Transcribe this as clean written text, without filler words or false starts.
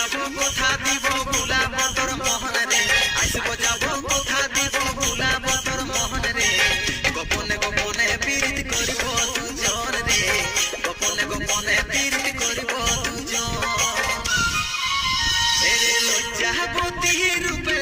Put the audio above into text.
যাব কথা দিব গুলাব তোর মোহন রে আসব যাব কথা দিব গুলাব তোর মোহন রে গোপনে গোপনে পীড়িত করিব দুজন রে গোপনে গোপনে পীড়িত করিব দুজন রে লজ্জাবতী রূপে